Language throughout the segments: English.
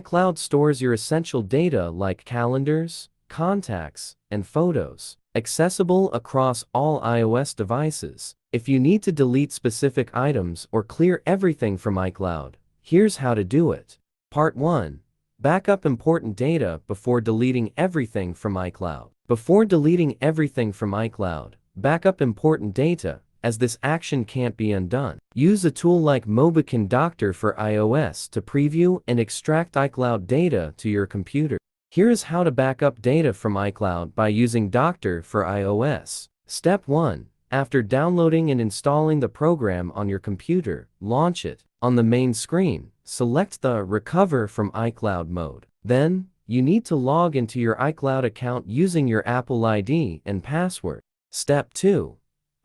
iCloud stores your essential data like calendars, contacts, and photos, accessible across all iOS devices. If you need to delete specific items or clear everything from iCloud, here's how to do it. Part 1. Backup important data before deleting everything from iCloud. Before deleting everything from iCloud, backup important data, as this action can't be undone. Use a tool like Mobican Doctor for iOS to preview and extract iCloud data to your computer. Here is how to backup data from iCloud by using Doctor for iOS. Step 1. After downloading and installing the program on your computer, launch it. On the main screen, select the Recover from iCloud mode. Then, you need to log into your iCloud account using your Apple ID and password. Step 2.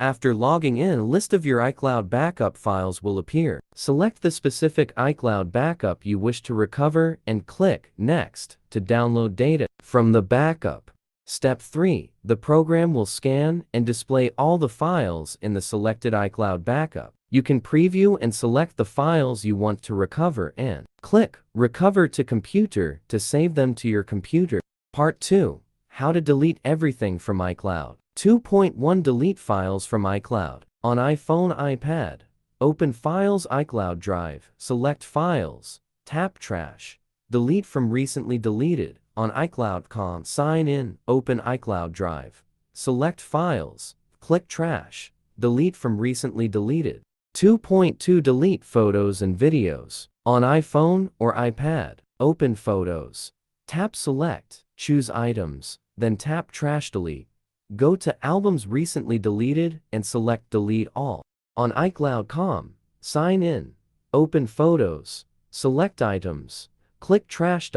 After logging in, a list of your iCloud backup files will appear. Select the specific iCloud backup you wish to recover and click Next to download data from the backup. Step 3. The program will scan and display all the files in the selected iCloud backup. You can preview and select the files you want to recover and click Recover to Computer to save them to your computer. Part 2. How to delete everything from iCloud. 2.1 Delete files from iCloud. On iPhone, iPad, open Files iCloud Drive, select Files, tap Trash, delete from recently deleted. On iCloud.com, sign in, open iCloud Drive, select Files, click Trash, delete from recently deleted. 2.2 Delete photos and videos. On iPhone or iPad, open Photos, tap Select, choose Items, then tap Trash Delete. Go to Albums recently deleted and select Delete All. On iCloud.com, sign in, open Photos, select Items, click Trash.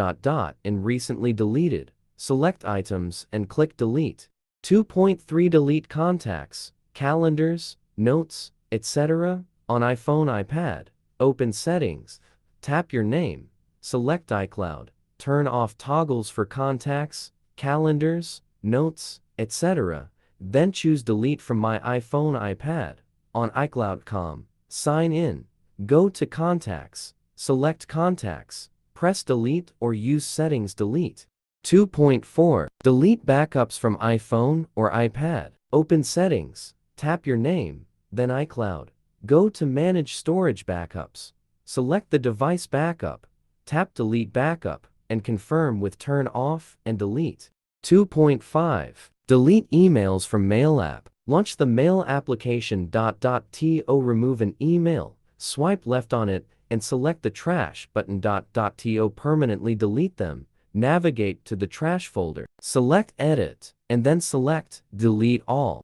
In recently deleted, select Items and click Delete. 2.3 Delete contacts, calendars, notes, etc. On iPhone, iPad, open Settings, tap your name, select iCloud, turn off toggles for contacts, calendars, notes, etc. Then choose Delete from My iPhone, iPad. On iCloud.com, sign in, go to Contacts, select Contacts, press Delete or use Settings Delete. 2.4 Delete backups from iPhone or iPad. Open Settings, tap your name, then iCloud. Go to Manage Storage Backups. Select the device backup, tap Delete Backup, and confirm with Turn Off and Delete. 2.5 Delete emails from Mail app. Launch the Mail application. To remove an email, swipe left on it and select the Trash button. To permanently delete them, navigate to the Trash folder. Select Edit, and then select Delete All.